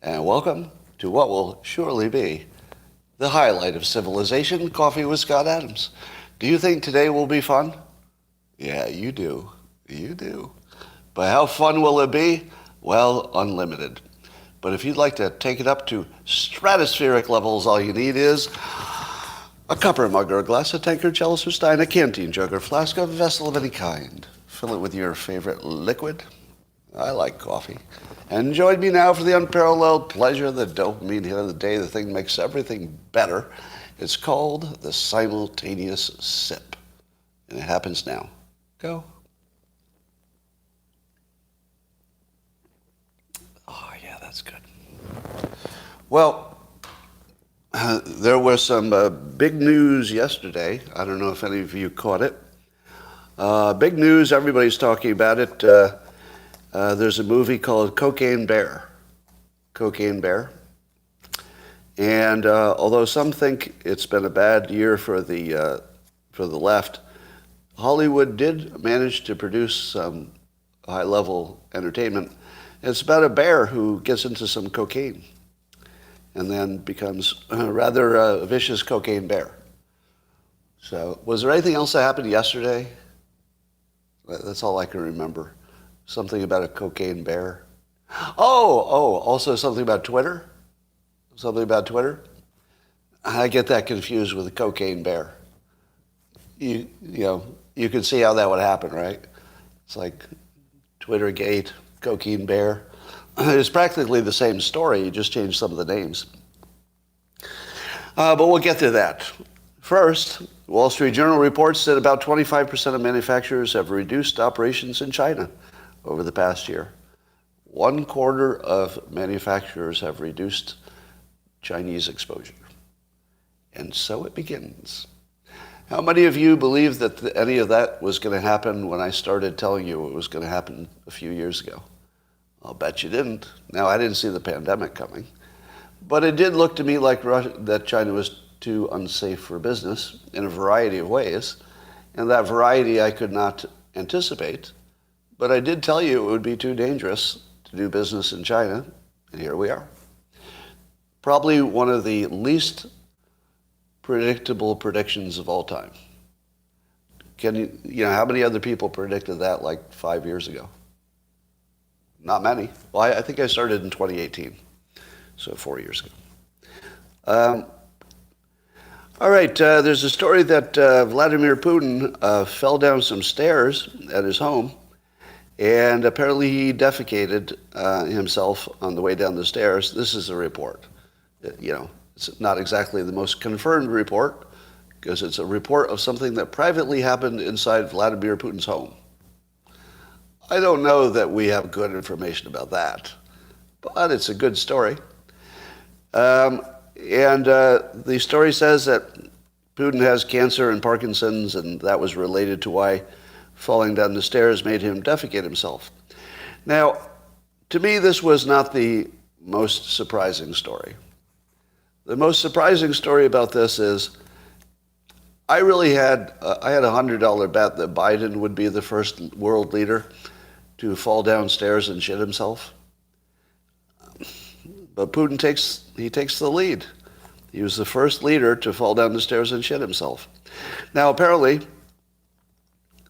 and welcome to what will surely be the highlight of civilization, Coffee with Scott Adams. Do you think today will be fun? Yeah, you do. You do. But how fun will it be? Well, unlimited. But if you'd like to take it up to stratospheric levels, all you need is a cup or mug or a glass, a tankard, chalice or stein, a canteen jug or flask, a vessel of any kind. Fill it with your favorite liquid. I like coffee. And join me now for the unparalleled pleasure, the dopamine hit of the day. The thing makes everything better. It's called the simultaneous sip. And it happens now. Go. Oh, yeah, that's good. Well, there was some big news yesterday. I don't know if any of you caught it. Big news, everybody's talking about it. There's a movie called Cocaine Bear. Cocaine Bear. And although some think it's been a bad year for the left, Hollywood did manage to produce some high-level entertainment. It's about a bear who gets into some cocaine and then becomes a rather vicious cocaine bear. So was there anything else that happened yesterday? That's all I can remember. Something about a cocaine bear. Also something about Twitter. Something about Twitter. I get that confused with the cocaine bear. You can see how that would happen, right? It's like Twittergate, cocaine bear. It's practically the same story. You just change some of the names. But we'll get to that. First, Wall Street Journal reports that about 25% of manufacturers have reduced operations in China over the past year. 1/4 of manufacturers have reduced Chinese exposure. And so it begins. How many of you believed that any of that was going to happen when I started telling you it was going to happen a few years ago? I'll bet you didn't. Now, I didn't see the pandemic coming. But it did look to me like that China was too unsafe for business in a variety of ways. And that variety I could not anticipate. But I did tell you it would be too dangerous to do business in China, and here we are. Probably one of the least predictable predictions of all time. How many other people predicted that like 5 years ago? Not many. Well, I think I started in 2018, so 4 years ago. All right, there's a story that Vladimir Putin fell down some stairs at his home. And apparently he defecated himself on the way down the stairs. This is a report. It's not exactly the most confirmed report because it's a report of something that privately happened inside Vladimir Putin's home. I don't know that we have good information about that, but it's a good story. The story says that Putin has cancer and Parkinson's, and that was related to why falling down the stairs made him defecate himself. Now, to me, this was not the most surprising story. The most surprising story about this is I had a $100 bet that Biden would be the first world leader to fall downstairs and shit himself. But Putin takes the lead. He was the first leader to fall down the stairs and shit himself. Now, apparently,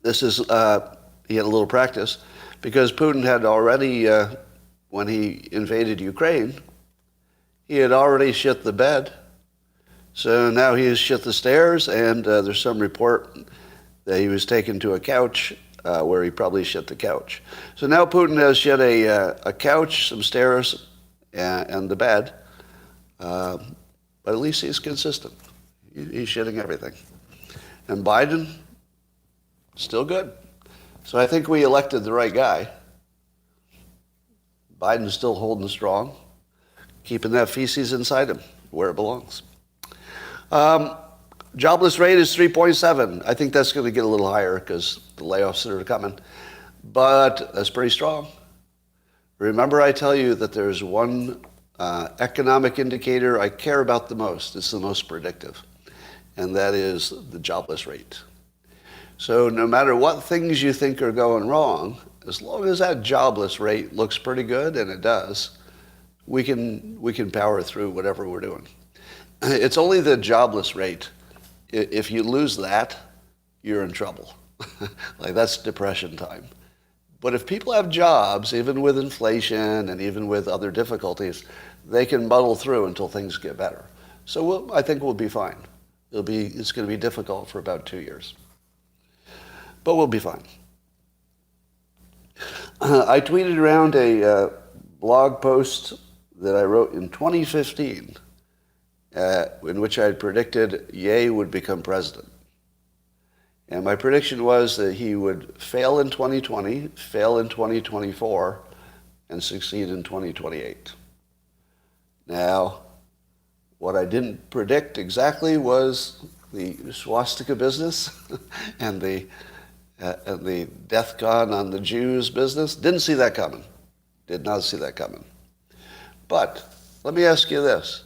this is, he had a little practice because Putin had already, when he invaded Ukraine, he had already shit the bed. So now he has shit the stairs, and there's some report that he was taken to a couch where he probably shit the couch. So now Putin has shit a couch, some stairs, and the bed. But at least he's consistent. He's shitting everything. And Biden, still good. So I think we elected the right guy. Biden's still holding strong, keeping that feces inside him where it belongs. Jobless rate is 3.7. I think that's going to get a little higher because the layoffs that are coming. But that's pretty strong. Remember I tell you that there's one economic indicator I care about the most. It's the most predictive. And that is the jobless rate. So no matter what things you think are going wrong, as long as that jobless rate looks pretty good, and it does, we can power through whatever we're doing. It's only the jobless rate. If you lose that, you're in trouble. Like, that's depression time. But if people have jobs, even with inflation and even with other difficulties, they can muddle through until things get better. So I think we'll be fine. It's going to be difficult for about 2 years. But we'll be fine. I tweeted around a blog post that I wrote in 2015 in which I had predicted Ye would become president. And my prediction was that he would fail in 2020, fail in 2024, and succeed in 2028. Now, what I didn't predict exactly was the swastika business and the death con on the Jews business. Didn't see that coming. Did not see that coming. But let me ask you this.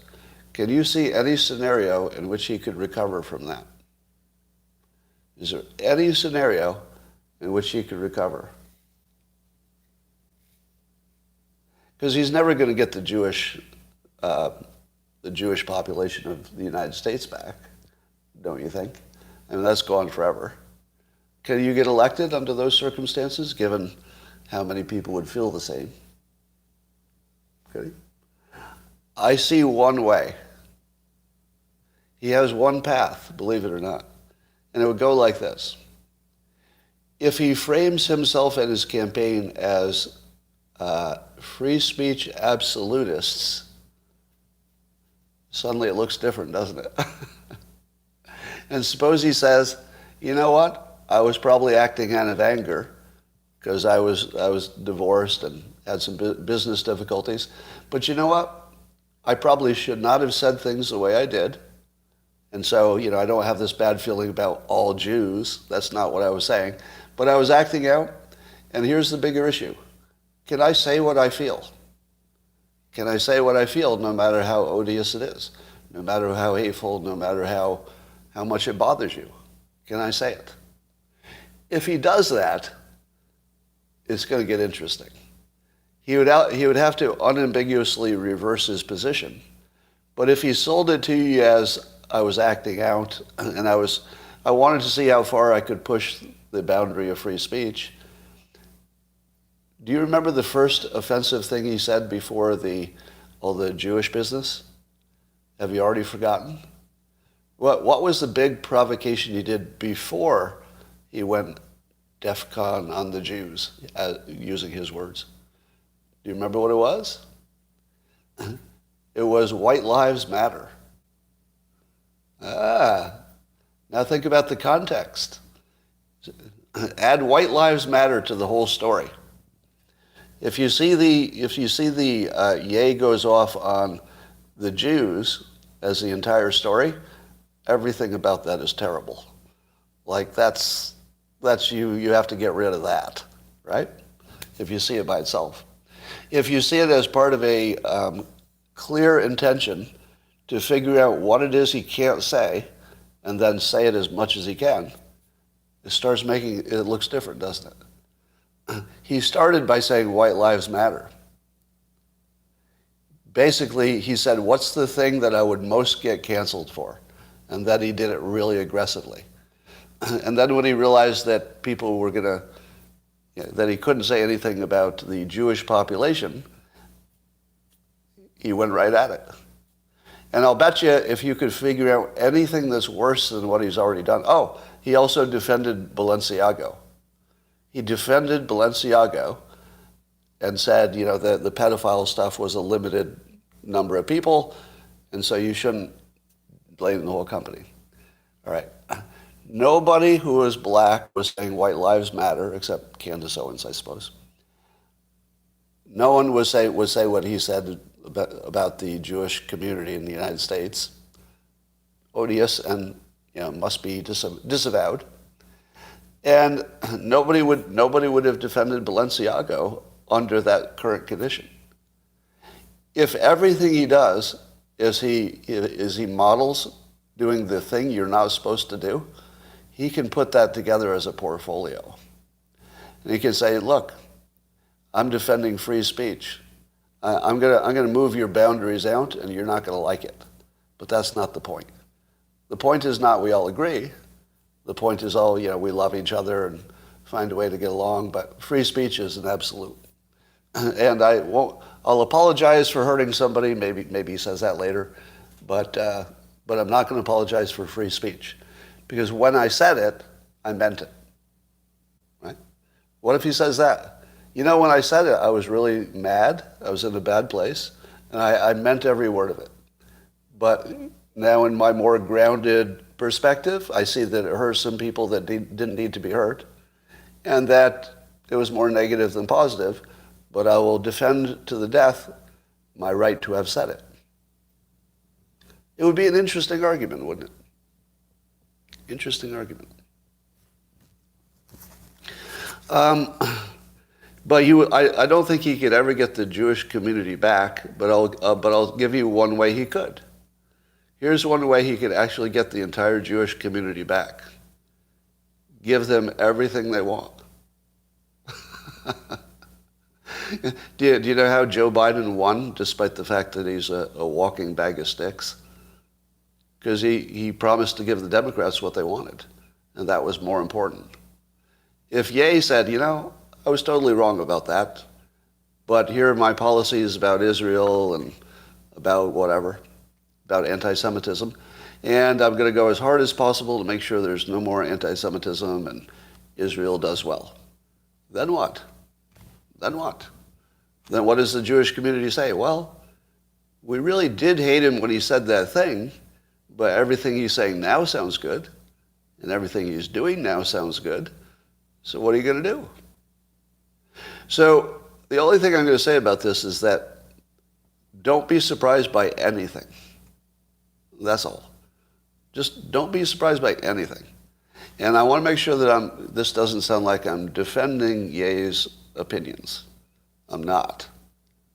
Can you see any scenario in which he could recover from that? Is there any scenario in which he could recover? Because he's never going to get the Jewish population of the United States back, don't you think? I mean, that's gone forever. Can you get elected under those circumstances, given how many people would feel the same? Okay. I see one way. He has one path, believe it or not. And it would go like this. If he frames himself and his campaign as free speech absolutists, suddenly it looks different, doesn't it? And suppose he says, you know what? I was probably acting out of anger because I was divorced and had some business difficulties. But you know what? I probably should not have said things the way I did. And so, I don't have this bad feeling about all Jews. That's not what I was saying. But I was acting out, and here's the bigger issue. Can I say what I feel? Can I say what I feel no matter how odious it is? No matter how hateful, no matter how much it bothers you? Can I say it? If he does that, it's going to get interesting. He would have to unambiguously reverse his position. But if he sold it to you as I was acting out, and I wanted to see how far I could push the boundary of free speech. Do you remember the first offensive thing he said before all the Jewish business? Have you already forgotten? What was the big provocation he did before he went DEFCON on the Jews, using his words? Do you remember what it was? It was white lives matter. Now think about the context. Add white lives matter to the whole story. If you see the Ye goes off on the Jews as the entire story, everything about that is terrible. Like that's you have to get rid of that, right? If you see it by itself. If you see it as part of a clear intention to figure out what it is he can't say and then say it as much as he can, it looks different, doesn't it? He started by saying white lives matter. Basically, he said, what's the thing that I would most get canceled for? And then he did it really aggressively. And then when he realized that people were that he couldn't say anything about the Jewish population, he went right at it. And I'll bet you if you could figure out anything that's worse than what he's already done. Oh, he also defended Balenciaga. He defended Balenciaga and said, the pedophile stuff was a limited number of people, and so you shouldn't blame the whole company. All right. Nobody who was black was saying white lives matter, except Candace Owens, I suppose. No one would say what he said about the Jewish community in the United States. Odious and must be disavowed. And nobody would have defended Balenciaga under that current condition. If everything he does is he models doing the thing you're not supposed to do, he can put that together as a portfolio. And he can say, look, I'm defending free speech. I'm gonna move your boundaries out, and you're not gonna like it. But that's not the point. The point is not we all agree. The point is all, we love each other and find a way to get along. But free speech is an absolute. And I'll apologize for hurting somebody. Maybe he says that later, but I'm not going to apologize for free speech, because when I said it, I meant it. Right? What if he says that? When I said it, I was really mad. I was in a bad place, and I meant every word of it. But now, in my more grounded perspective, I see that it hurt some people that didn't need to be hurt, and that it was more negative than positive. But I will defend to the death my right to have said it. It would be an interesting argument, wouldn't it? Interesting argument. But I don't think he could ever get the Jewish community back. But I'll give you one way he could. Here's one way he could actually get the entire Jewish community back. Give them everything they want. Do you know how Joe Biden won, despite the fact that he's a walking bag of sticks? Because he promised to give the Democrats what they wanted, and that was more important. If Ye said, I was totally wrong about that, but here are my policies about Israel and about whatever, about anti-Semitism, and I'm going to go as hard as possible to make sure there's no more anti-Semitism and Israel does well. Then what? Then what? Then what does the Jewish community say? Well, we really did hate him when he said that thing, but everything he's saying now sounds good, and everything he's doing now sounds good. So what are you going to do? So the only thing I'm going to say about this is that don't be surprised by anything. That's all. Just don't be surprised by anything. And I want to make sure that this doesn't sound like I'm defending Ye's opinions. I'm not,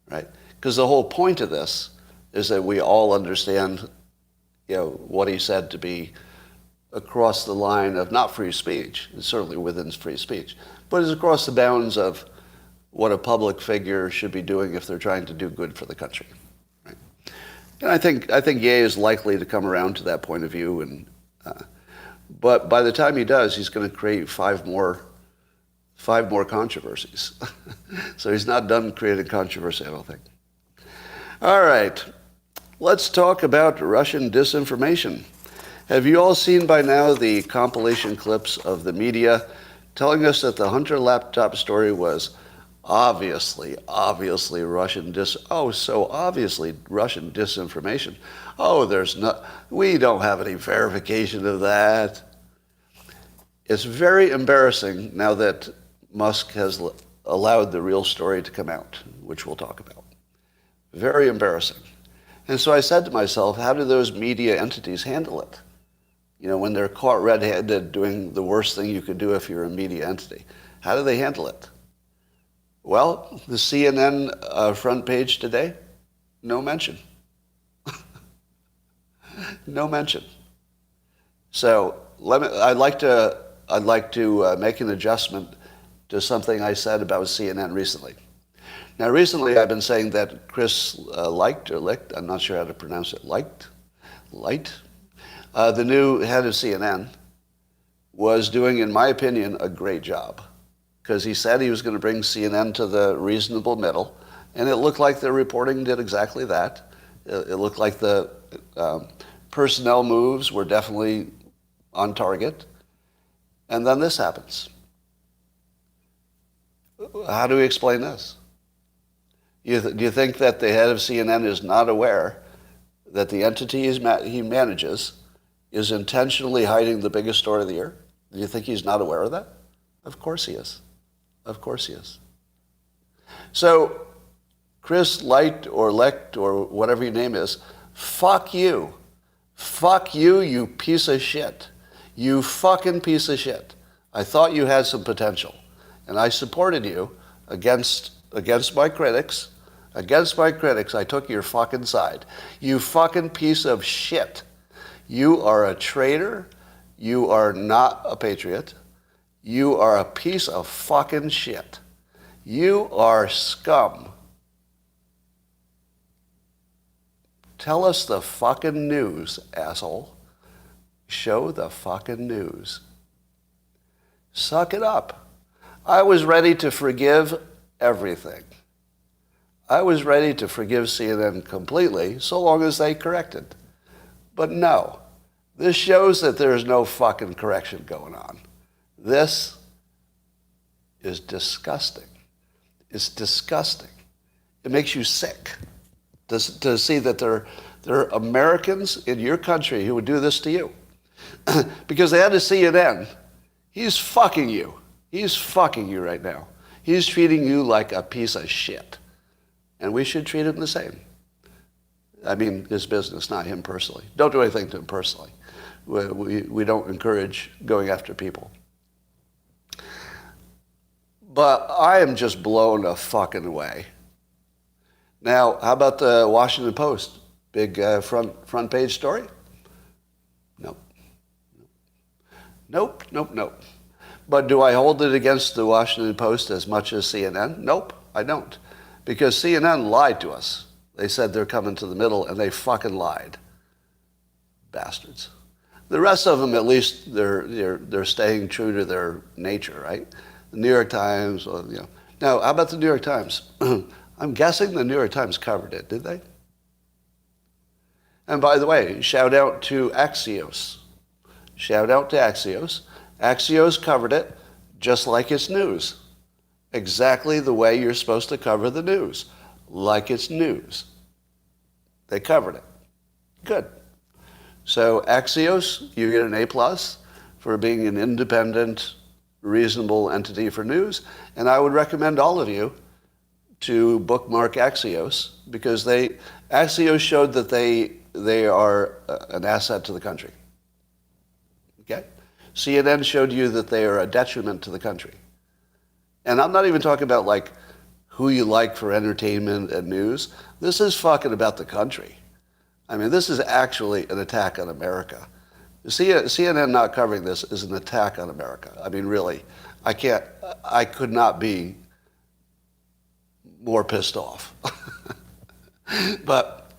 right? Because the whole point of this is that we all understand, what he said to be across the line of not free speech, certainly within free speech, but is across the bounds of what a public figure should be doing if they're trying to do good for the country, right? And I think Ye is likely to come around to that point of view, and but by the time he does, he's going to create five more controversies. So he's not done creating controversy, I don't think. All right, let's talk about Russian disinformation. Have you all seen by now the compilation clips of the media telling us that the Hunter laptop story was obviously Russian so obviously Russian disinformation. We don't have any verification of that. It's very embarrassing now that Musk has allowed the real story to come out, which we'll talk about. Very embarrassing. And so I said to myself, how do those media entities handle it? When they're caught red-handed doing the worst thing you could do if you're a media entity. How do they handle it? Well, the CNN front page today, no mention. No mention. So I'd like to make an adjustment to something I said about CNN recently. Now, recently I've been saying that Chris Licht, I'm not sure how to pronounce it, Licht, the new head of CNN, was doing, in my opinion, a great job. Because he said he was going to bring CNN to the reasonable middle, and it looked like the reporting did exactly that. It looked like the personnel moves were definitely on target. And then this happens. How do we explain this? Do you think that the head of CNN is not aware that the entity he manages is intentionally hiding the biggest story of the year? Do you think he's not aware of that? Of course he is. Of course he is. So, Chris Light or Lecht or whatever your name is, fuck you. Fuck you, you piece of shit. You fucking piece of shit. I thought you had some potential. And I supported you against my critics. Against my critics, I took your fucking side. You fucking piece of shit. You are a traitor. You are not a patriot. You are a piece of fucking shit. You are scum. Tell us the fucking news, asshole. Show the fucking news. Suck it up. I was ready to forgive everything. I was ready to forgive CNN completely, so long as they corrected. But no, this shows that there is no fucking correction going on. This is disgusting. It's disgusting. It makes you sick to see that there are Americans in your country who would do this to you. Because they had a CNN. He's fucking you. He's fucking you right now. He's treating you like a piece of shit. And we should treat him the same. I mean, his business, not him personally. Don't do anything to him personally. We don't encourage going after people. But I am just blown the fucking away. Now, how about the Washington Post? Big front page story? Nope. Nope. But do I hold it against the Washington Post as much as CNN? Nope, I don't. Because CNN lied to us. They said they're coming to the middle, and they fucking lied. Bastards. The rest of them, at least, they're staying true to their nature, right? The New York Times, well, you know. Now, how about the New York Times? I'm guessing the New York Times covered it, did they? And by the way, shout out to Axios. Shout out to Axios. Axios covered it just like it's news. Exactly the way you're supposed to cover the news. Like it's news. They covered it. Good. So Axios, you get an A+ for being an independent, reasonable entity for news. And I would recommend all of you to bookmark Axios because Axios showed that they are an asset to the country. Okay? CNN showed you that they are a detriment to the country. And I'm not even talking about like who you like for entertainment and news. This is fucking about the country. I mean, this is actually an attack on America. CNN not covering this is an attack on America. I mean, really, I could not be more pissed off. But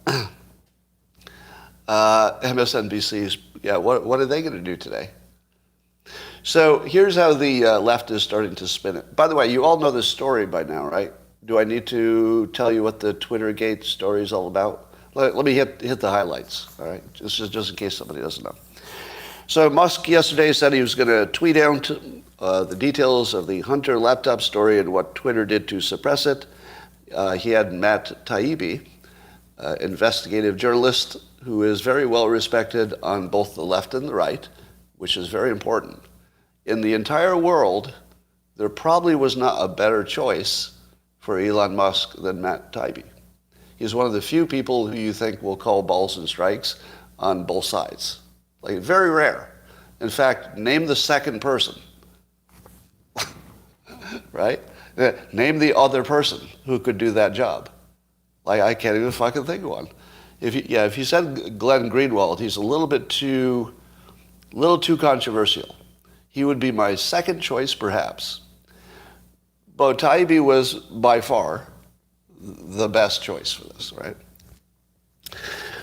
MSNBC's, yeah, what are they going to do today? So here's how the left is starting to spin it. By the way, you all know this story by now, right? Do I need to tell you what the Twittergate story is all about? Let me hit the highlights, all right? Just in case somebody doesn't know. So Musk yesterday said he was going to tweet out the details of the Hunter laptop story and what Twitter did to suppress it. He had Matt Taibbi, investigative journalist who is very well respected on both the left and the right, which is very important. In the entire world, there probably was not a better choice for Elon Musk than Matt Taibbi. He's one of the few people who you think will call balls and strikes on both sides. Like, very rare. In fact, name the second person. Right? Name the other person who could do that job. Like, I can't even fucking think of one. If you said Glenn Greenwald, he's a little too controversial. He would be my second choice, perhaps. But Taibbi was by far the best choice for this, right?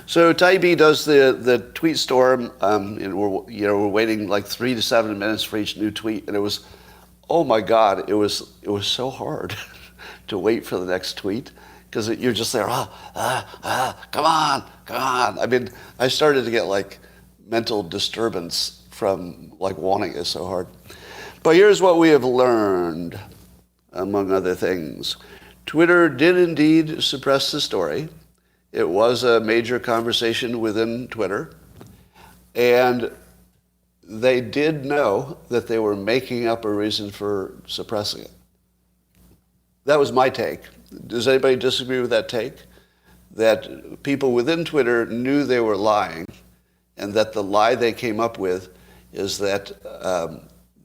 So Taibbi does the tweet storm, and we're waiting like 3 to 7 minutes for each new tweet, and it was, oh my God, it was so hard to wait for the next tweet because you're just there, come on. I mean, I started to get like mental disturbance from like wanting it so hard. But here's what we have learned, among other things. Twitter did indeed suppress the story. It was a major conversation within Twitter. And they did know that they were making up a reason for suppressing it. That was my take. Does anybody disagree with that take? That people within Twitter knew they were lying, and that the lie they came up with is that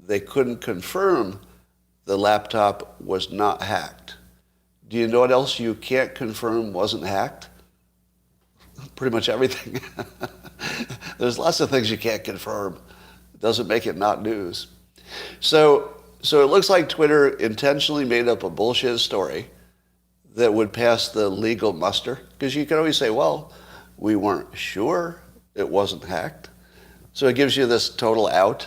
they couldn't confirm the laptop was not hacked. Do you know what else you can't confirm wasn't hacked? Pretty much everything. There's lots of things you can't confirm. It doesn't make it not news. So it looks like Twitter intentionally made up a bullshit story that would pass the legal muster. Because you can always say, well, we weren't sure it wasn't hacked. So it gives you this total out.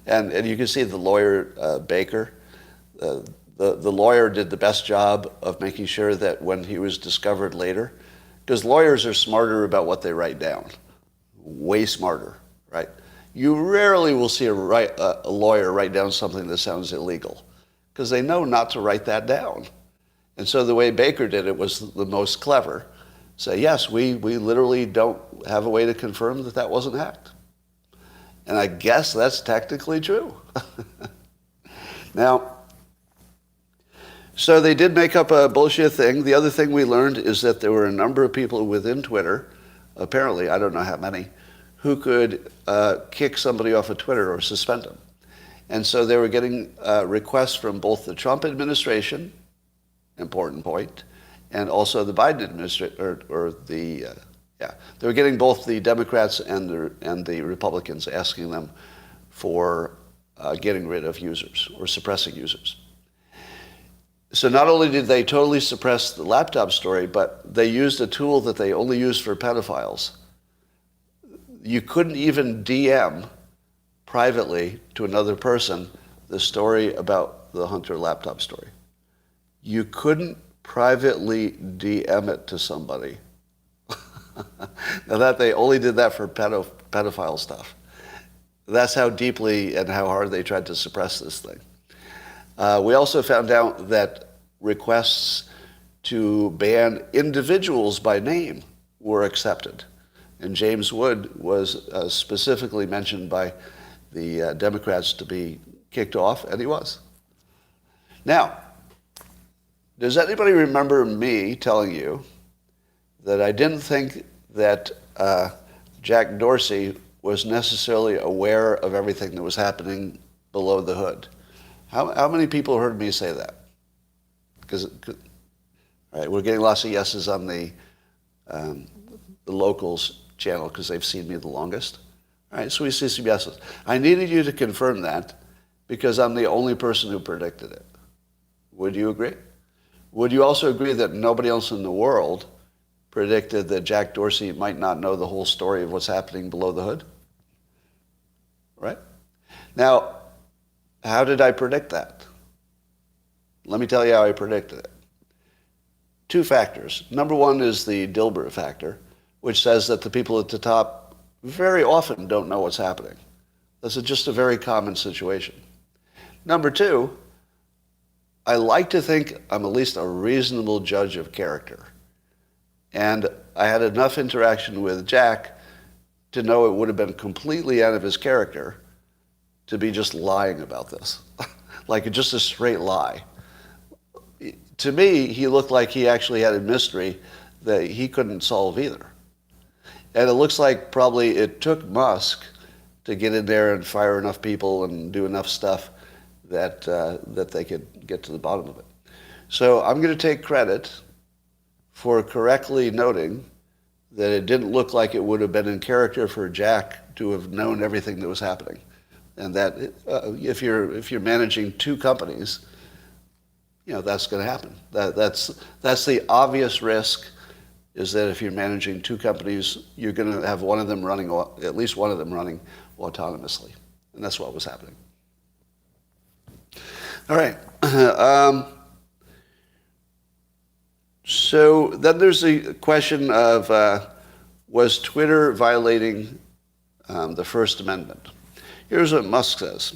And you can see the lawyer, Baker, the lawyer did the best job of making sure that when he was discovered later, because lawyers are smarter about what they write down, way smarter, right? You rarely will see a lawyer write down something that sounds illegal, because they know not to write that down. And so the way Baker did it was the most clever. Say, yes, we literally don't have a way to confirm that wasn't hacked. And I guess that's technically true. Now, so they did make up a bullshit thing. The other thing we learned is that there were a number of people within Twitter, apparently, I don't know how many, who could kick somebody off of Twitter or suspend them. And so they were getting requests from both the Trump administration, important point, and also the Biden administration, they were getting both the Democrats and the Republicans asking them for getting rid of users or suppressing users. So not only did they totally suppress the laptop story, but they used a tool that they only use for pedophiles. You couldn't even DM privately to another person the story about the Hunter laptop story. You couldn't privately DM it to somebody. Now that they only did that for pedophile stuff. That's how deeply and how hard they tried to suppress this thing. We also found out that requests to ban individuals by name were accepted. And James Wood was specifically mentioned by the Democrats to be kicked off, and he was. Now, does anybody remember me telling you that I didn't think that Jack Dorsey was necessarily aware of everything that was happening below the hood? How many people heard me say that? Because, all right, we're getting lots of yeses on the locals channel because they've seen me the longest. All right, so we see some yeses. I needed you to confirm that because I'm the only person who predicted it. Would you agree? Would you also agree that nobody else in the world predicted that Jack Dorsey might not know the whole story of what's happening below the hood? Right? Now, how did I predict that? Let me tell you how I predicted it. Two factors. Number one is the Dilbert factor, which says that the people at the top very often don't know what's happening. This is just a very common situation. Number two, I like to think I'm at least a reasonable judge of character. And I had enough interaction with Jack to know it would have been completely out of his character to be just lying about this. Like just a straight lie. To me, he looked like he actually had a mystery that he couldn't solve either. And it looks like probably it took Musk to get in there and fire enough people and do enough stuff that they could get to the bottom of it. So I'm going to take credit for correctly noting that it didn't look like it would have been in character for Jack to have known everything that was happening. And that if you're managing two companies, that's going to happen. That's the obvious risk, is that if you're managing two companies, you're going to have one of them running, at least one of them running autonomously. And that's what was happening. All right. So then there's the question of, was Twitter violating the First Amendment? Here's what Musk says.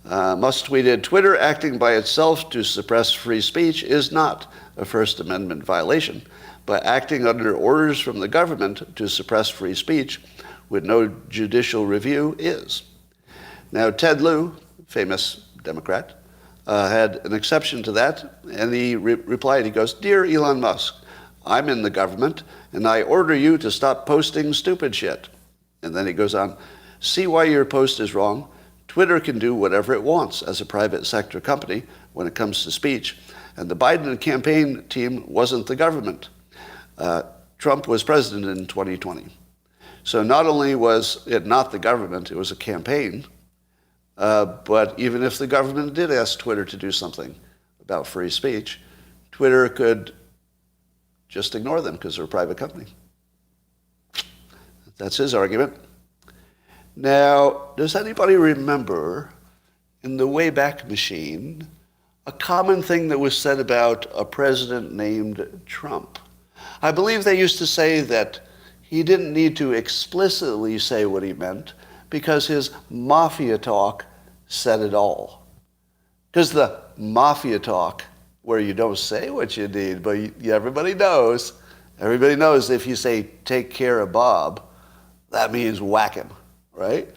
Musk tweeted, "Twitter acting by itself to suppress free speech is not a First Amendment violation, but acting under orders from the government to suppress free speech with no judicial review is." Now, Ted Lieu, famous Democrat, had an exception to that, and he replied, he goes, "Dear Elon Musk, I'm in the government, and I order you to stop posting stupid shit." And then he goes on, "See why your post is wrong? Twitter can do whatever it wants as a private sector company when it comes to speech, and the Biden campaign team wasn't the government. Trump was president in 2020. So not only was it not the government, it was a campaign, but even if the government did ask Twitter to do something about free speech, Twitter could just ignore them because they're a private company." That's his argument. Now, does anybody remember in the Wayback Machine a common thing that was said about a president named Trump? I believe they used to say that he didn't need to explicitly say what he meant because his mafia talk said it all. Because the mafia talk, where you don't say what you need, but everybody knows if you say, take care of Bob, that means whack him, right?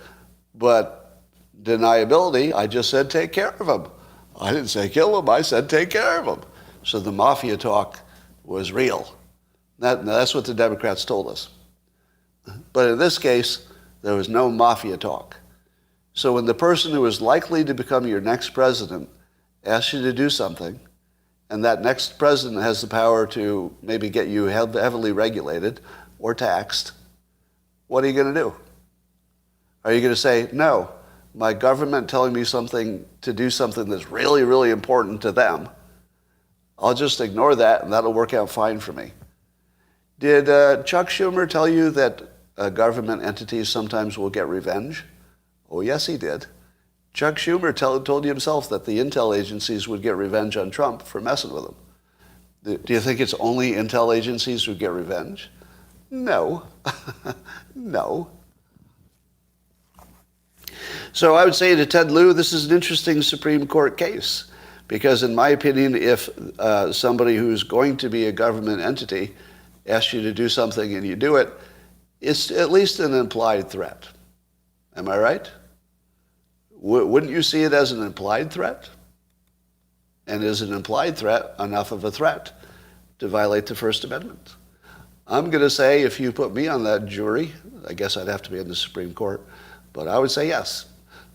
But deniability, I just said take care of him. I didn't say kill him, I said take care of him. So the mafia talk was real. That's what the Democrats told us. But in this case, there was no mafia talk. So when the person who is likely to become your next president asks you to do something, and that next president has the power to maybe get you heavily regulated or taxed, what are you going to do? Are you going to say, no, my government telling me something to do something that's really, really important to them, I'll just ignore that and that'll work out fine for me? Did Chuck Schumer tell you that government entities sometimes will get revenge? Oh, yes, he did. Chuck Schumer told you himself that the intel agencies would get revenge on Trump for messing with him. Do you think it's only intel agencies who get revenge? No. No. So I would say to Ted Lieu, this is an interesting Supreme Court case, because in my opinion, if somebody who's going to be a government entity asks you to do something and you do it, it's at least an implied threat. Am I right? Wouldn't you see it as an implied threat? And is an implied threat enough of a threat to violate the First Amendment? I'm going to say if you put me on that jury, I guess I'd have to be in the Supreme Court, but I would say yes.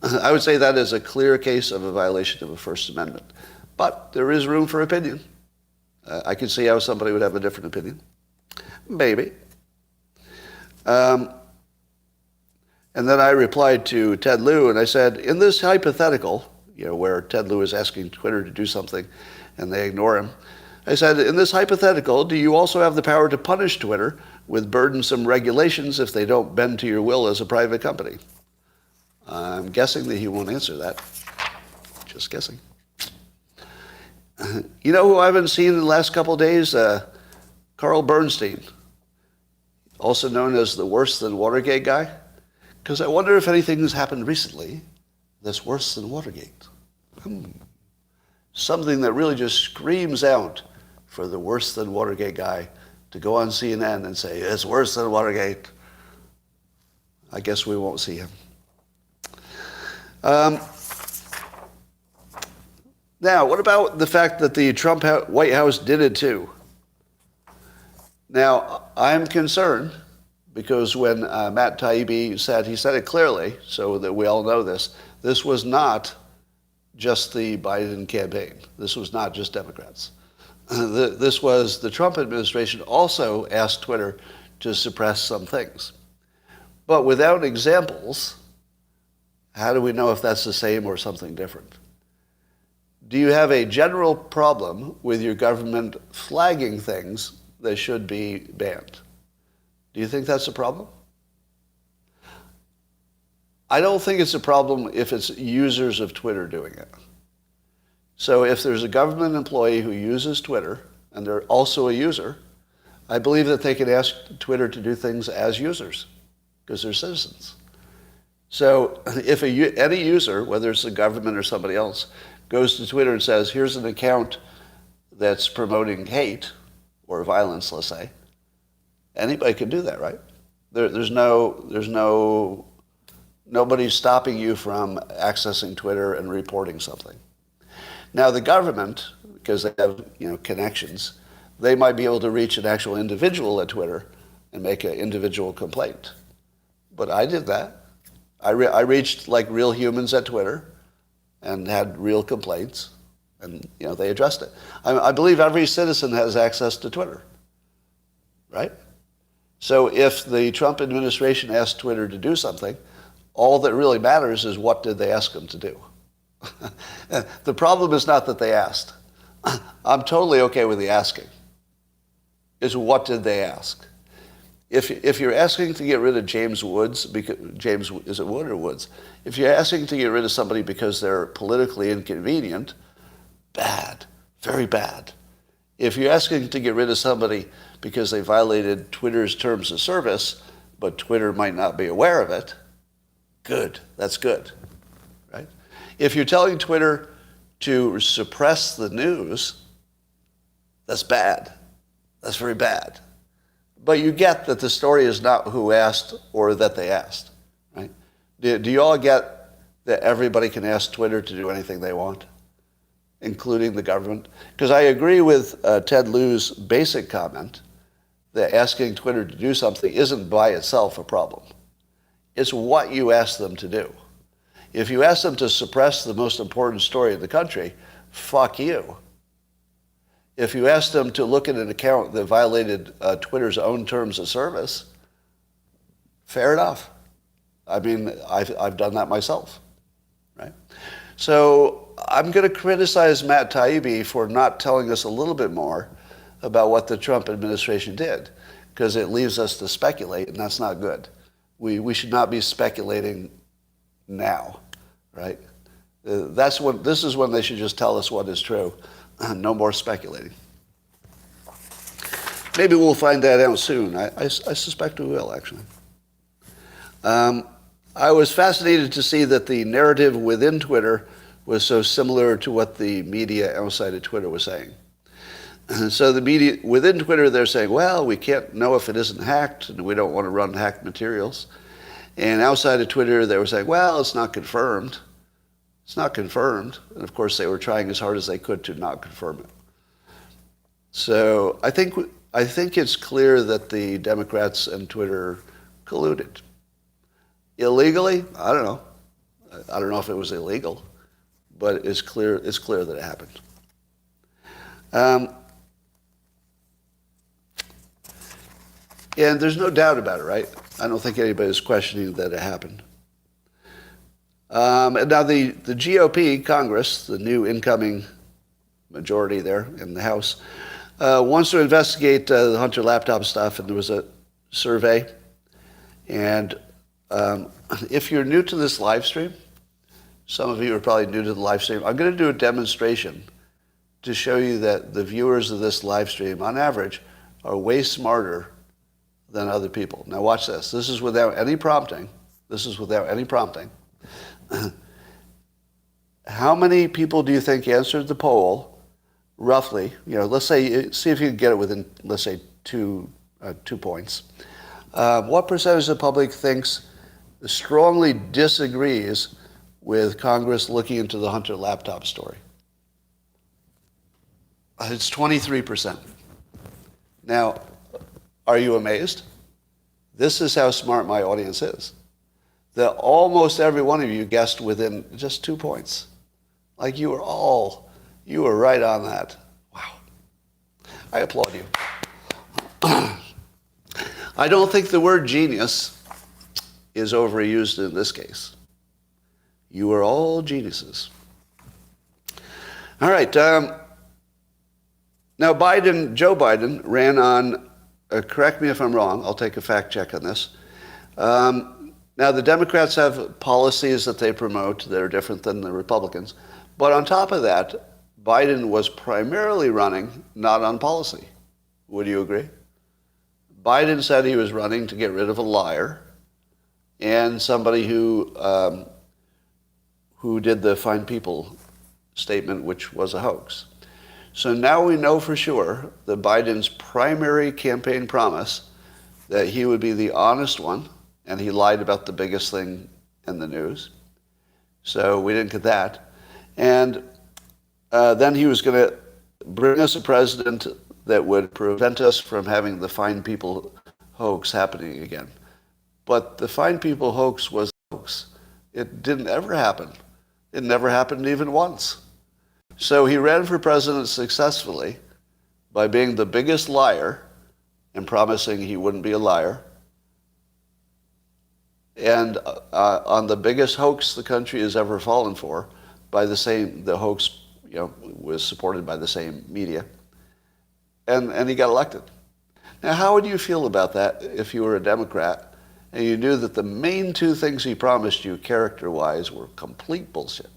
I would say that is a clear case of a violation of the First Amendment. But there is room for opinion. I can see how somebody would have a different opinion. Maybe. And then I replied to Ted Lieu, and I said, in this hypothetical, where Ted Lieu is asking Twitter to do something and they ignore him, I said, in this hypothetical, do you also have the power to punish Twitter with burdensome regulations if they don't bend to your will as a private company? I'm guessing that he won't answer that. Just guessing. You know who I haven't seen in the last couple of days? Carl Bernstein, also known as the worse than Watergate guy. Because I wonder if anything has happened recently that's worse than Watergate. Something that really just screams out for the worse than Watergate guy to go on CNN and say, it's worse than Watergate. I guess we won't see him. Now, what about the fact that the Trump White House did it too? Now, I'm concerned because when Matt Taibbi said, he said it clearly so that we all know this was not just the Biden campaign. This was not just Democrats. This was the Trump administration also asked Twitter to suppress some things. But without examples, how do we know if that's the same or something different? Do you have a general problem with your government flagging things that should be banned? Do you think that's a problem? I don't think it's a problem if it's users of Twitter doing it. So if there's a government employee who uses Twitter, and they're also a user, I believe that they can ask Twitter to do things as users, because they're citizens. So if any user, whether it's the government or somebody else, goes to Twitter and says, here's an account that's promoting hate or violence, let's say, anybody can do that, right? Nobody's stopping you from accessing Twitter and reporting something. Now the government, because they have connections, they might be able to reach an actual individual at Twitter and make an individual complaint. But I did that. I reached like real humans at Twitter and had real complaints, and they addressed it. I believe every citizen has access to Twitter, right? So if the Trump administration asked Twitter to do something, all that really matters is what did they ask them to do. The problem is not that they asked. I'm totally okay with the asking. It's what did they ask? If you're asking to get rid of James Woods, because James, is it Wood or Woods? If you're asking to get rid of somebody because they're politically inconvenient, bad, very bad. If you're asking to get rid of somebody because they violated Twitter's terms of service, but Twitter might not be aware of it, good, that's good, right? If you're telling Twitter to suppress the news, that's bad. That's very bad. But you get that the story is not who asked or that they asked, right? Do you all get that everybody can ask Twitter to do anything they want, including the government? Because I agree with Ted Lieu's basic comment that asking Twitter to do something isn't by itself a problem. It's what you ask them to do. If you ask them to suppress the most important story in the country, fuck you. If you ask them to look at an account that violated Twitter's own terms of service, fair enough. I mean, I've done that myself, right? So I'm going to criticize Matt Taibbi for not telling us a little bit more about what the Trump administration did, because it leaves us to speculate, and that's not good. We should not be speculating now, right? This is when they should just tell us what is true. No more speculating. Maybe we'll find that out soon. I suspect we will, actually. I was fascinated to see that the narrative within Twitter was so similar to what the media outside of Twitter was saying. And so the media within Twitter, they're saying, well, we can't know if it isn't hacked, and we don't want to run hacked materials. And outside of Twitter, they were saying, well, it's not confirmed. It's not confirmed. And of course, they were trying as hard as they could to not confirm it. So I think it's clear that the Democrats and Twitter colluded. Illegally? I don't know. I don't know if it was illegal, but it's clear that it happened. And there's no doubt about it, right? I don't think anybody's questioning that it happened. And now the GOP, Congress, the new incoming majority there in the House, wants to investigate the Hunter laptop stuff, and there was a survey. And if you're new to this live stream, some of you are probably new to the live stream, I'm going to do a demonstration to show you that the viewers of this live stream, on average, are way smarter than other people. Now watch this. This is without any prompting. How many people do you think answered the poll, roughly? Let's say, see if you can get it within, let's say, 2 points. What percentage of the public strongly disagrees with Congress looking into the Hunter laptop story? It's 23%. Now, are you amazed? This is how smart my audience is. That almost every one of you guessed within just 2 points. Like you were right on that. Wow. I applaud you. I don't think the word genius is overused in this case. You are all geniuses. All right. Now Joe Biden ran on, correct me if I'm wrong, I'll take a fact check on this. Now, the Democrats have policies that they promote that are different than the Republicans. But on top of that, Biden was primarily running not on policy. Would you agree? Biden said he was running to get rid of a liar and somebody who did the fine people statement, which was a hoax. So now we know for sure that Biden's primary campaign promise that he would be the honest one, and he lied about the biggest thing in the news. So we didn't get that. And then he was going to bring us a president that would prevent us from having the fine people hoax happening again. But the fine people hoax was a hoax. It didn't ever happen. It never happened even once. So he ran for president successfully by being the biggest liar and promising he wouldn't be a liar. And on the biggest hoax the country has ever fallen for, the hoax was supported by the same media. And he got elected. Now, how would you feel about that if you were a Democrat and you knew that the main two things he promised you character-wise were complete bullshit,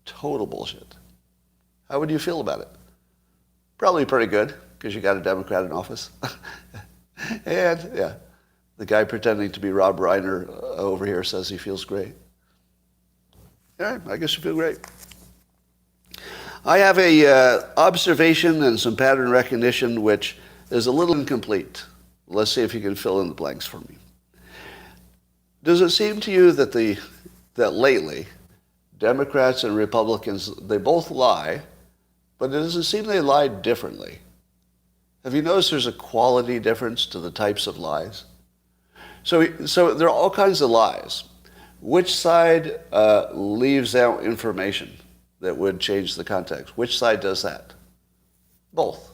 total bullshit? How would you feel about it? Probably pretty good, because you got a Democrat in office. And, yeah, the guy pretending to be Rob Reiner over here says he feels great. Yeah, I guess you feel great. I have a observation and some pattern recognition which is a little incomplete. Let's see if you can fill in the blanks for me. Does it seem to you that that lately Democrats and Republicans, they both lie, but it doesn't seem they lie differently? Have you noticed there's a quality difference to the types of lies? So there are all kinds of lies. Which side leaves out information that would change the context? Which side does that? Both.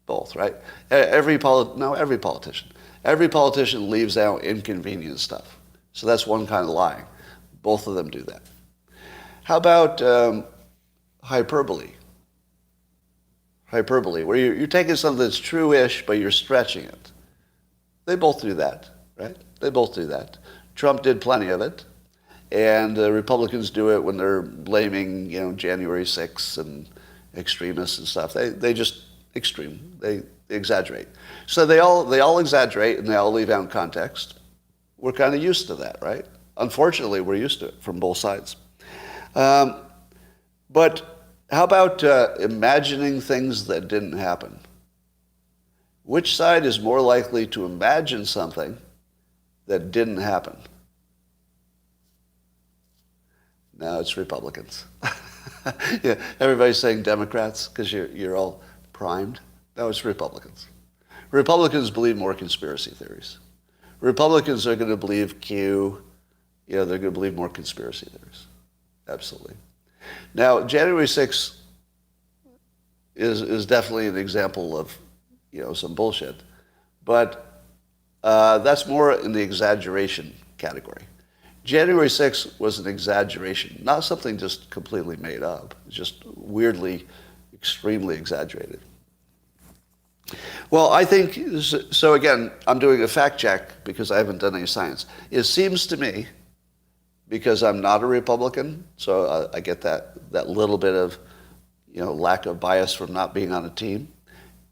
Both, right? Every politician. Every politician leaves out inconvenient stuff. So that's one kind of lying. Both of them do that. How about hyperbole? Hyperbole, where you're taking something that's true-ish, but you're stretching it. They both do that, right? They both do that. Trump did plenty of it, and the Republicans do it when they're blaming, January 6th and extremists and stuff. They just they exaggerate. So they all exaggerate and they all leave out context. We're kind of used to that, right? Unfortunately, we're used to it from both sides. But how about imagining things that didn't happen? Which side is more likely to imagine something that didn't happen? No, it's Republicans. Yeah, everybody's saying Democrats because you're all primed. No, it's Republicans. Republicans believe more conspiracy theories. Republicans are going to believe Q. They're going to believe more conspiracy theories. Absolutely. Now, January 6th is definitely an example of, some bullshit. But that's more in the exaggeration category. January 6th was an exaggeration, not something just completely made up, just weirdly, extremely exaggerated. Well, I think, so again, I'm doing a fact check because I haven't done any science. It seems to me, because I'm not a Republican, so I get that little bit of, lack of bias from not being on a team.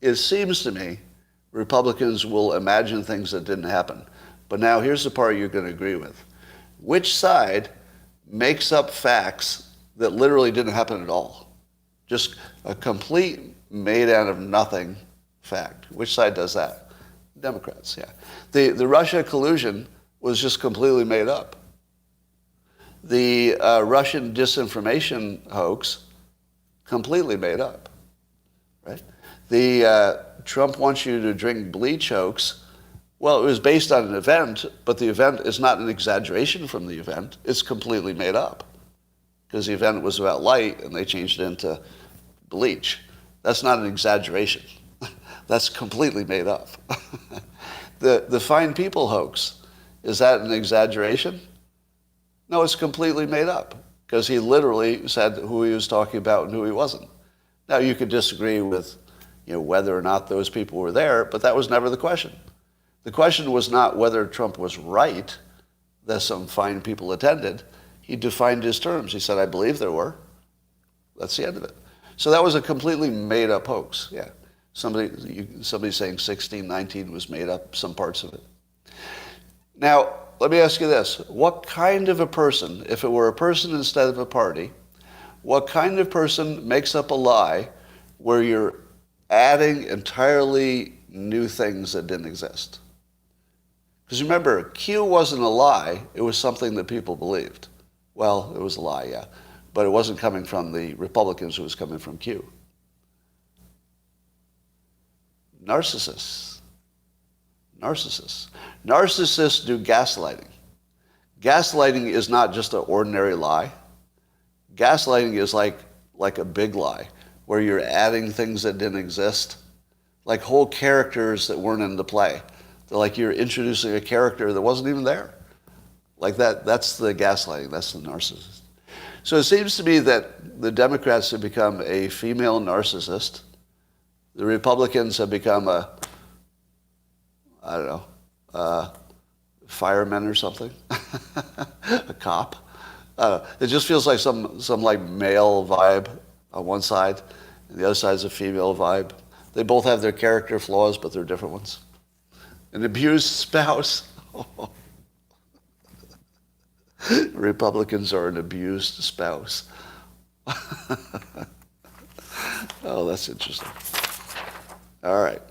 It seems to me Republicans will imagine things that didn't happen. But now here's the part you're going to agree with. Which side makes up facts that literally didn't happen at all? Just a complete made out of nothing fact. Which side does that? Democrats, yeah. The Russia collusion was just completely made up. The Russian disinformation hoax, completely made up, right? The Trump wants you to drink bleach hoax, well, it was based on an event, but the event is not an exaggeration from the event. It's completely made up because the event was about light and they changed it into bleach. That's not an exaggeration. That's completely made up. The fine people hoax, is that an exaggeration? No, it's completely made up because he literally said who he was talking about and who he wasn't. Now, you could disagree with whether or not those people were there, but that was never the question. The question was not whether Trump was right that some fine people attended. He defined his terms. He said, I believe there were. That's the end of it. So that was a completely made-up hoax, yeah. Somebody saying 1619 was made up, some parts of it. Now, let me ask you this. What kind of a person, if it were a person instead of a party, what kind of person makes up a lie where you're adding entirely new things that didn't exist? Because remember, Q wasn't a lie, it was something that people believed. Well, it was a lie, yeah. But it wasn't coming from the Republicans, it was coming from Q. Narcissists. Narcissists do gaslighting. Gaslighting is not just an ordinary lie. Gaslighting is like a big lie, where you're adding things that didn't exist, like whole characters that weren't in the play. They're like you're introducing a character that wasn't even there. Like that's the gaslighting, that's the narcissist. So it seems to me that the Democrats have become a female narcissist. The Republicans have become a I don't know, firemen or something, a cop. It just feels like some like male vibe on one side, and the other side is a female vibe. They both have their character flaws, but they're different ones. An abused spouse. Republicans are an abused spouse. Oh, that's interesting. All right.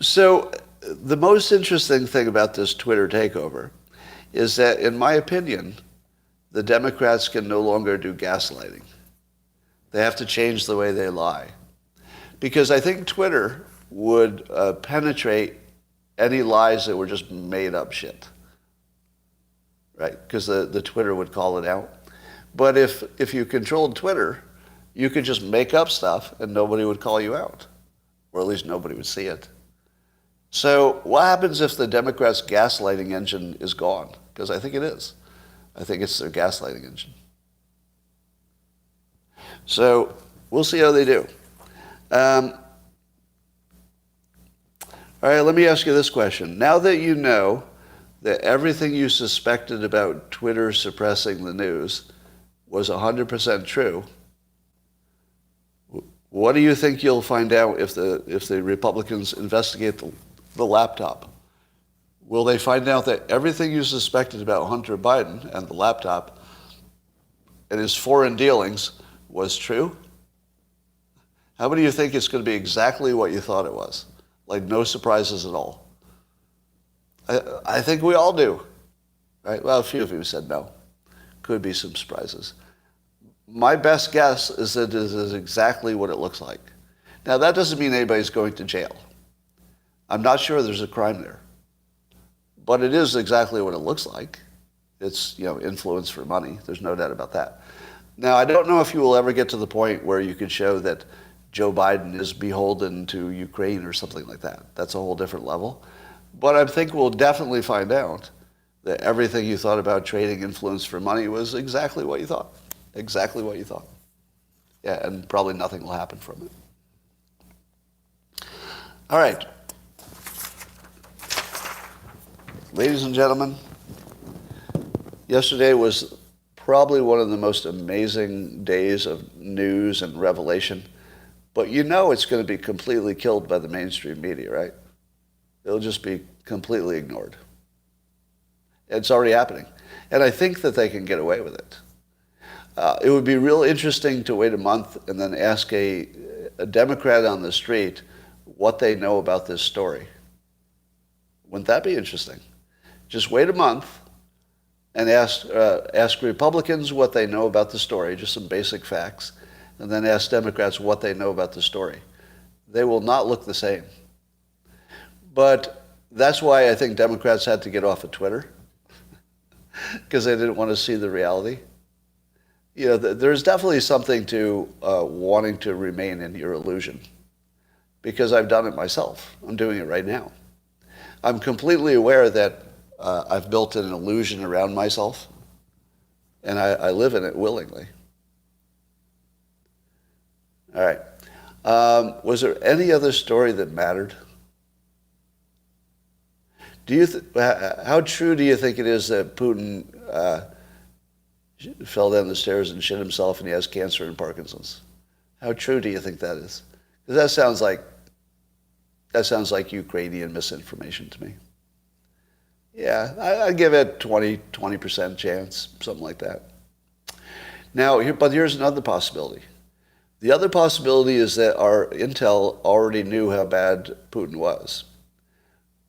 So the most interesting thing about this Twitter takeover is that, in my opinion, the Democrats can no longer do gaslighting. They have to change the way they lie. Because I think Twitter would penetrate any lies that were just made up shit. Right? Because the Twitter would call it out. But if you controlled Twitter, you could just make up stuff and nobody would call you out. Or at least nobody would see it. So what happens if the Democrats' gaslighting engine is gone? Because I think it is. I think it's their gaslighting engine. So we'll see how they do. All right, let me ask you this question. Now that you know that everything you suspected about Twitter suppressing the news was 100% true, what do you think you'll find out if the Republicans investigate the laptop? Will they find out that everything you suspected about Hunter Biden and the laptop and his foreign dealings was true? How many of you think it's going to be exactly what you thought it was? Like no surprises at all? I think we all do. Right? Well, a few of you said no. Could be some surprises. My best guess is that it is exactly what it looks like. Now, that doesn't mean anybody's going to jail. I'm not sure there's a crime there. But it is exactly what it looks like. It's, influence for money. There's no doubt about that. Now, I don't know if you will ever get to the point where you can show that Joe Biden is beholden to Ukraine or something like that. That's a whole different level. But I think we'll definitely find out that everything you thought about trading influence for money was exactly what you thought. Exactly what you thought. Yeah, and probably nothing will happen from it. All right. Ladies and gentlemen, yesterday was probably one of the most amazing days of news and revelation. But it's going to be completely killed by the mainstream media, right? It'll just be completely ignored. It's already happening. And I think that they can get away with it. It would be real interesting to wait a month and then ask a Democrat on the street what they know about this story. Wouldn't that be interesting? Just wait a month and ask Republicans what they know about the story, just some basic facts, and then ask Democrats what they know about the story. They will not look the same. But that's why I think Democrats had to get off of Twitter, because they didn't want to see the reality. There's definitely something to wanting to remain in your illusion, because I've done it myself. I'm doing it right now. I'm completely aware that I've built an illusion around myself, and I live in it willingly. All right. Was there any other story that mattered? How true do you think it is that Putin fell down the stairs and shit himself and he has cancer and Parkinson's? How true do you think that is? Because that sounds like Ukrainian misinformation to me. Yeah, I'd give it 20% chance, something like that. Now, but here's another possibility. The other possibility is that our intel already knew how bad Putin was.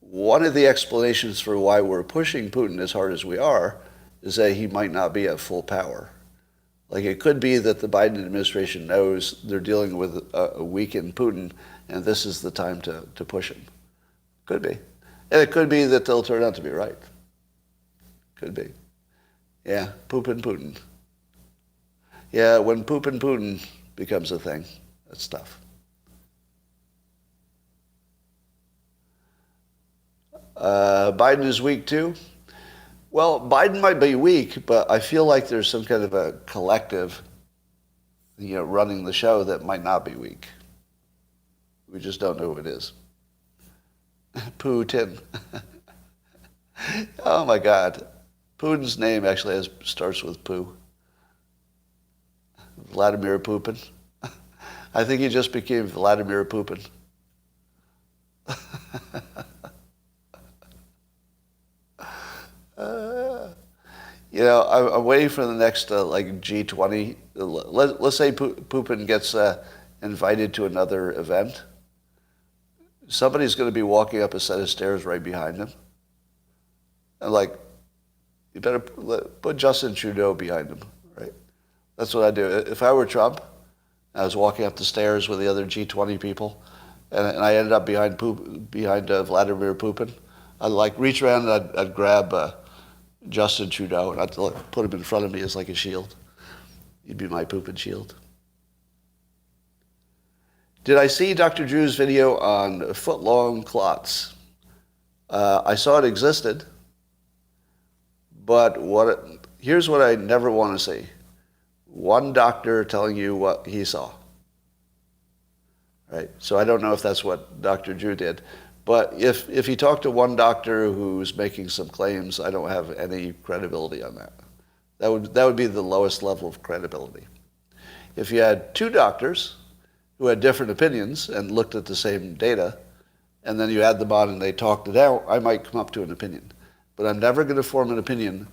One of the explanations for why we're pushing Putin as hard as we are is that he might not be at full power. Like, it could be that the Biden administration knows they're dealing with a weakened Putin, and this is the time to push him. Could be. And it could be that they'll turn out to be right. Could be. Yeah, Putin. Yeah, when Putin becomes a thing, that's tough. Biden is weak too. Well, Biden might be weak, but I feel like there's some kind of a collective, running the show that might not be weak. We just don't know who it is. Putin. Oh my God. Putin's name actually starts with poo. Vladimir Putin. I think he just became Vladimir Putin. I'm waiting for the next G20. Let's say Putin gets invited to another event. Somebody's going to be walking up a set of stairs right behind him. And you better put Justin Trudeau behind him, right? That's what I do. If I were Trump, I was walking up the stairs with the other G20 people, and I ended up behind Vladimir Putin. I'd reach around and I'd grab Justin Trudeau and I'd put him in front of me as like a shield. He'd be my Putin shield. Did I see Dr. Drew's video on foot-long clots? I saw it existed, but here's what I never want to see. One doctor telling you what he saw. Right? So I don't know if that's what Dr. Drew did. But if you talk to one doctor who's making some claims, I don't have any credibility on that. That would be the lowest level of credibility. If you had two doctors who had different opinions and looked at the same data, and then you add them on and they talked it out, I might come up to an opinion. But I'm never going to form an opinion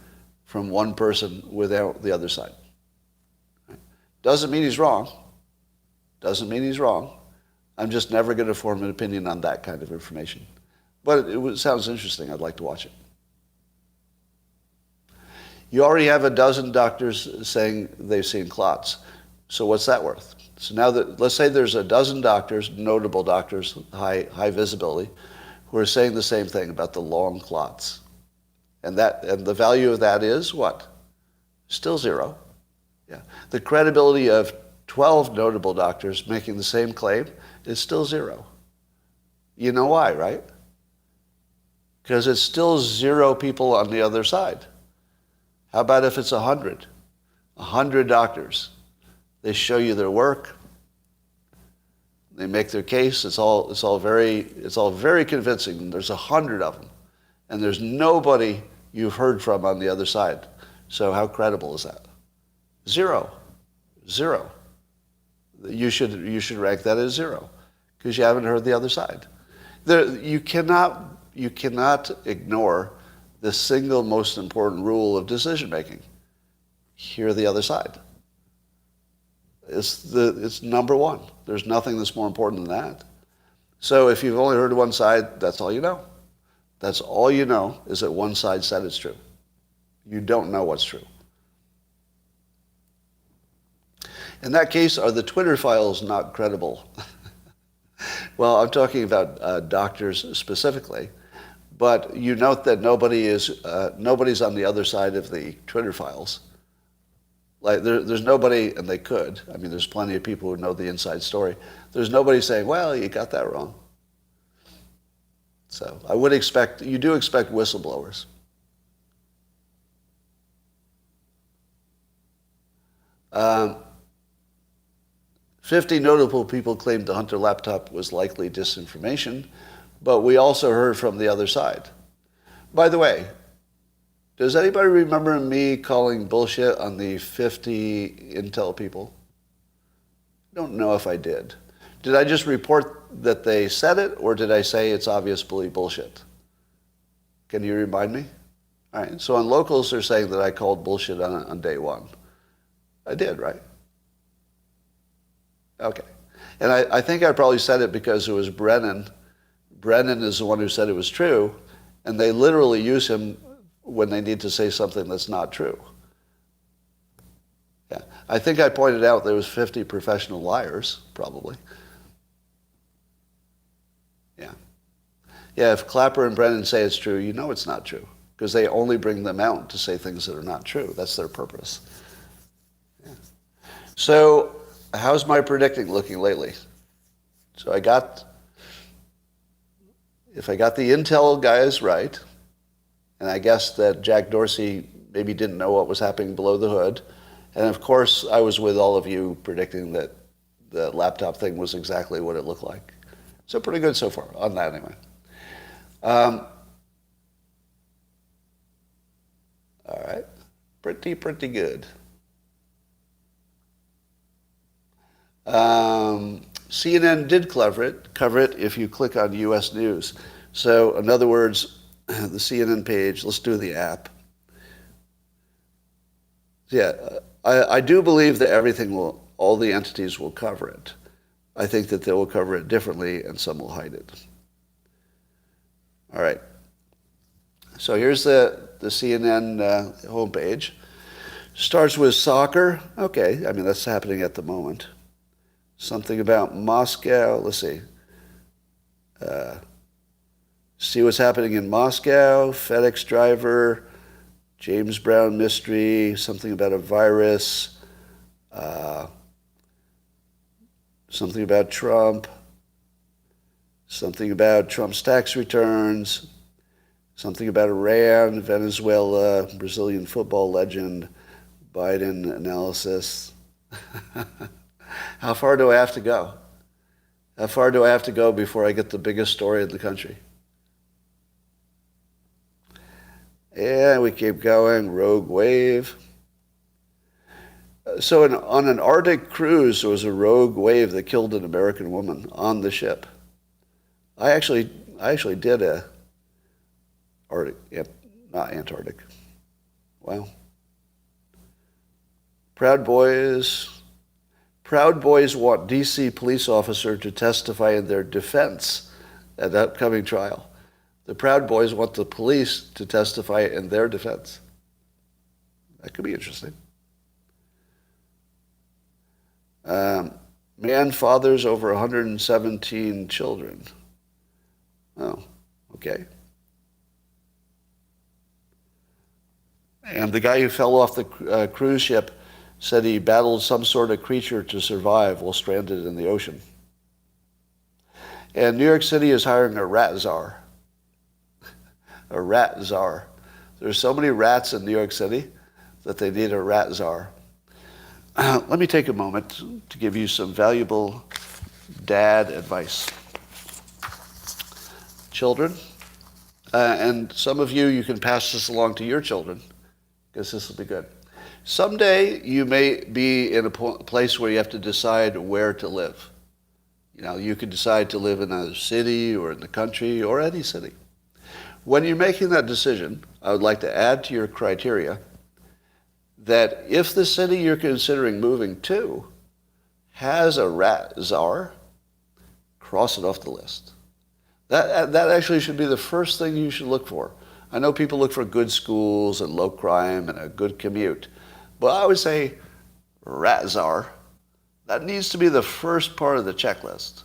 from one person without the other side. Doesn't mean he's wrong. Doesn't mean he's wrong. I'm just never going to form an opinion on that kind of information. But it sounds interesting. I'd like to watch it. You already have a dozen doctors saying they've seen clots. So what's that worth? So now let's say there's a dozen doctors, notable doctors, high visibility, who are saying the same thing about the long clots. And the value of that is what? Still zero. Yeah. The credibility of 12 notable doctors making the same claim is still zero. You know why, right? Because it's still zero people on the other side. How about if it's 100? 100 doctors. They show you their work. They make their case. It's all very convincing. There's 100 of them, and there's nobody you've heard from on the other side. So how credible is that? Zero. You should rank that as zero because you haven't heard the other side. You cannot ignore the single most important rule of decision making. Hear the other side. It's number one. There's nothing that's more important than that. So if you've only heard one side, that's all you know. That's all you know is that one side said it's true. You don't know what's true. In that case, are the Twitter files not credible? Well, I'm talking about doctors specifically, but you note that nobody's on the other side of the Twitter files. There's nobody, and they could. I mean, there's plenty of people who know the inside story. There's nobody saying, well, you got that wrong. So you do expect whistleblowers. Um, 50 notable people claimed the Hunter laptop was likely disinformation, but we also heard from the other side. By the way, does anybody remember me calling bullshit on the 50 Intel people? I don't know if I did. Did I just report that they said it, or did I say it's obviously bullshit? Can you remind me? All right, so on locals, they're saying that I called bullshit on day one. I did, right? Okay. And I think I probably said it because it was Brennan. Brennan is the one who said it was true, and they literally use him when they need to say something that's not true. Yeah. I think I pointed out there was 50 professional liars, probably. Yeah. Yeah, if Clapper and Brennan say it's true, you know it's not true, because they only bring them out to say things that are not true. That's their purpose. Yeah. So how's my predicting looking lately? So if I got the Intel guys right, and I guess that Jack Dorsey maybe didn't know what was happening below the hood, and of course I was with all of you predicting that the laptop thing was exactly what it looked like. So pretty good so far on that anyway. All right. Pretty good. CNN did cover it if you click on U.S. News. So in other words, the CNN page, let's do the app. Yeah, I do believe that all the entities will cover it. I think that they will cover it differently and some will hide it. All right. So here's the CNN homepage. Starts with soccer. Okay, I mean, that's happening at the moment. Something about Moscow. Let's see. See what's happening in Moscow. FedEx driver. James Brown mystery. Something about a virus. Something about Trump. Something about Trump's tax returns. Something about Iran, Venezuela, Brazilian football legend, Biden analysis. How far do I have to go? How far do I have to go before I get the biggest story in the country? Yeah, we keep going. Rogue wave. So on an Arctic cruise, there was a rogue wave that killed an American woman on the ship. I actually did a Arctic, not Antarctic. Wow. Proud Boys want D.C. police officer to testify in their defense at the upcoming trial. The Proud Boys want the police to testify in their defense. That could be interesting. Man fathers over 117 children. Oh, okay. And the guy who fell off the cruise ship said he battled some sort of creature to survive while stranded in the ocean. And New York City is hiring a rat czar. A rat czar. There's so many rats in New York City that they need a rat czar. Let me take a moment to give you some valuable dad advice. Children, and some of you can pass this along to your children, because this will be good. Someday you may be in a place where you have to decide where to live. You know, you could decide to live in a city or in the country or any city. When you're making that decision, I would like to add to your criteria that if the city you're considering moving to has a rat czar, cross it off the list. That actually should be the first thing you should look for. I know people look for good schools and low crime and a good commute, but I would say rat czar, that needs to be the first part of the checklist.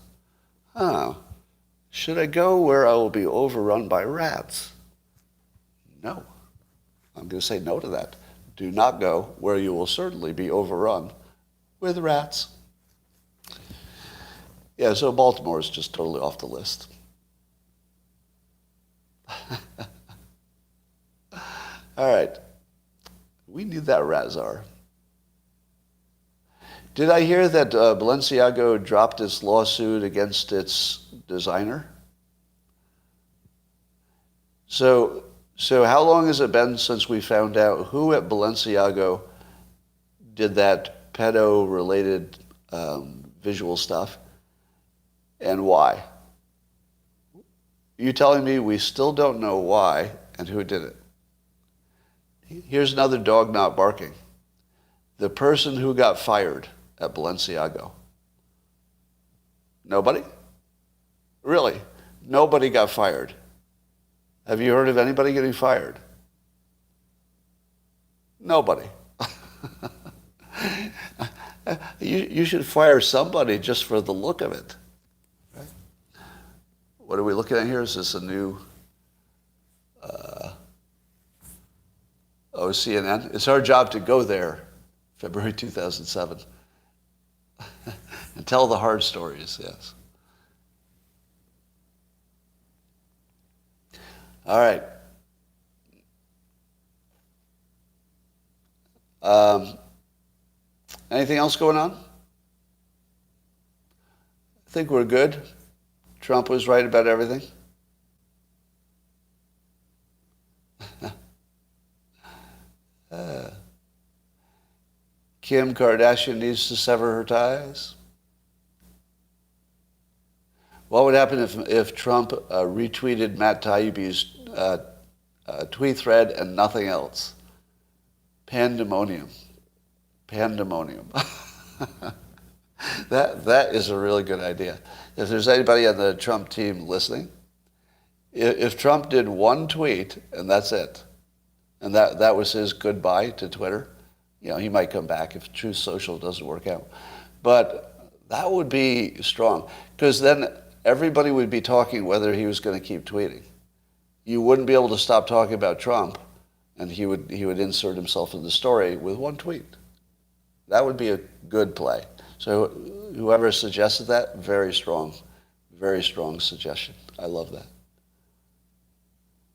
Should I go where I will be overrun by rats? No. I'm going to say no to that. Do not go where you will certainly be overrun with rats. Yeah, so Baltimore is just totally off the list. All right. We need that rat czar. Did I hear that Balenciaga dropped its lawsuit against its designer? So how long has it been since we found out who at Balenciaga did that pedo-related visual stuff and why? You telling me we still don't know why and who did it? Here's another dog not barking. The person who got fired at Balenciaga. Nobody? Really? Nobody got fired. Have you heard of anybody getting fired? Nobody. You should fire somebody just for the look of it. Right? What are we looking at here? Is this a new CNN? It's our job to go there, February 2007, and tell the hard stories, yes. All right. Anything else going on? I think we're good. Trump was right about everything? uh, Kim Kardashian needs to sever her ties? What would happen if Trump retweeted Matt Taibbi's tweet thread and nothing else? Pandemonium. Pandemonium. That is a really good idea. If there's anybody on the Trump team listening, if Trump did one tweet and that's it, and that was his goodbye to Twitter, he might come back if Truth Social doesn't work out. But that would be strong, because then everybody would be talking whether he was going to keep tweeting. You wouldn't be able to stop talking about Trump, and he would insert himself in the story with one tweet. That would be a good play. So whoever suggested that, very strong suggestion. I love that.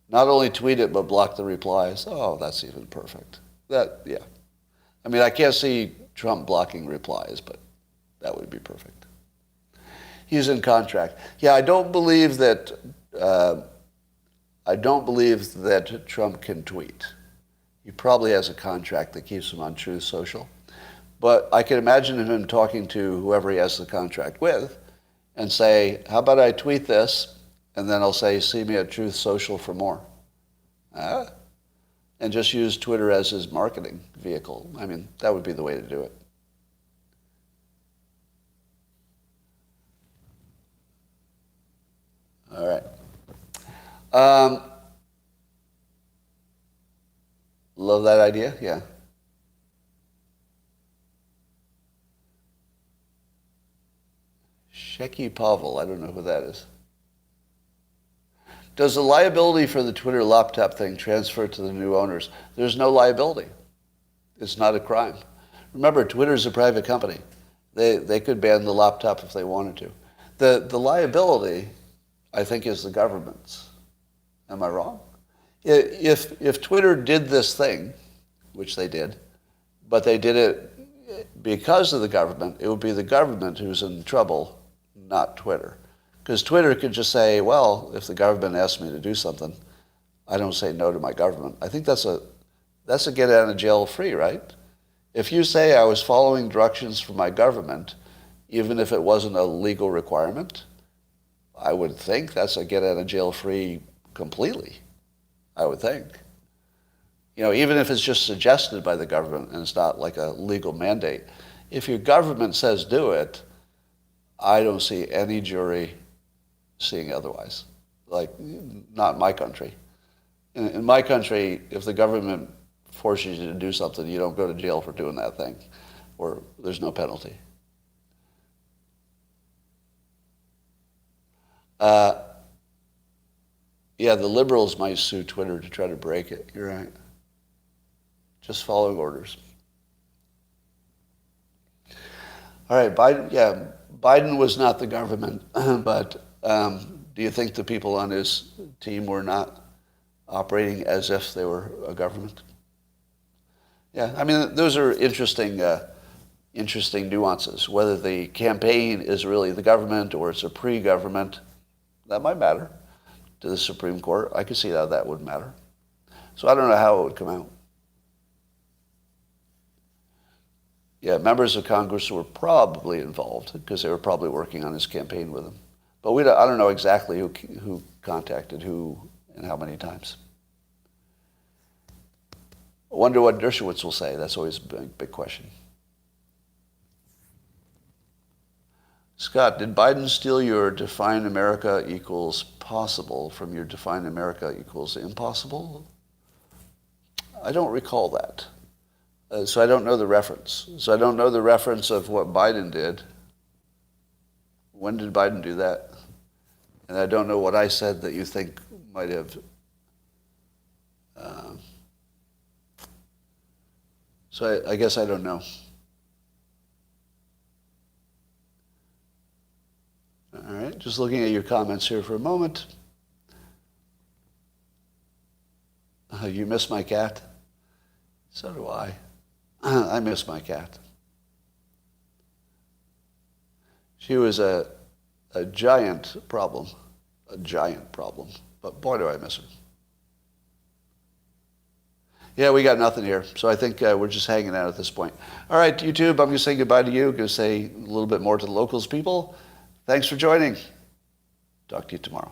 Not only tweet it, but block the replies. Oh, that's even perfect. Yeah. I mean, I can't see Trump blocking replies, but that would be perfect. He's in contract. Yeah, I don't believe that Trump can tweet. He probably has a contract that keeps him on Truth Social. But I can imagine him talking to whoever he has the contract with and say, how about I tweet this, and then I'll say, see me at Truth Social for more. And just use Twitter as his marketing vehicle. I mean, that would be the way to do it. All right. Love that idea? Yeah. Shecky Pavel, I don't know who that is. Does the liability for the Twitter laptop thing transfer to the new owners? There's no liability. It's not a crime. Remember, Twitter's a private company. They could ban the laptop if they wanted to. The liability, I think, is the government's. Am I wrong? If Twitter did this thing, which they did, but they did it because of the government, it would be the government who's in trouble, not Twitter. Because Twitter could just say, well, if the government asks me to do something, I don't say no to my government. I think that's a get out of jail free, right? If you say I was following directions from my government, even if it wasn't a legal requirement, I would think that's a get out of jail free completely. I would think. Even if it's just suggested by the government and it's not like a legal mandate. If your government says do it, I don't see any jury seeing otherwise. Like, not in my country. In my country, if the government forces you to do something, you don't go to jail for doing that thing, or there's no penalty. Yeah, the liberals might sue Twitter to try to break it. You're right. Just following orders. All right, Biden was not the government, but do you think the people on his team were not operating as if they were a government? Yeah, I mean, those are interesting nuances. Whether the campaign is really the government or it's a pre-government, that might matter to the Supreme Court. I could see how that would matter. So I don't know how it would come out. Yeah, members of Congress were probably involved because they were probably working on his campaign with him. But I don't know exactly who contacted who and how many times. I wonder what Dershowitz will say. That's always a big question. Scott, did Biden steal your define America equals possible from your define America equals impossible? I don't recall that. So I don't know the reference. So I don't know the reference of what Biden did. When did Biden do that? And I don't know what I said that you think might have. So I guess I don't know. All right, just looking at your comments here for a moment. You miss my cat? So do I. I miss my cat. She was a A giant problem. A giant problem. But boy, do I miss him. Yeah, we got nothing here. So I think we're just hanging out at this point. All right, YouTube, I'm going to say goodbye to you. I'm going to say a little bit more to the locals people. Thanks for joining. Talk to you tomorrow.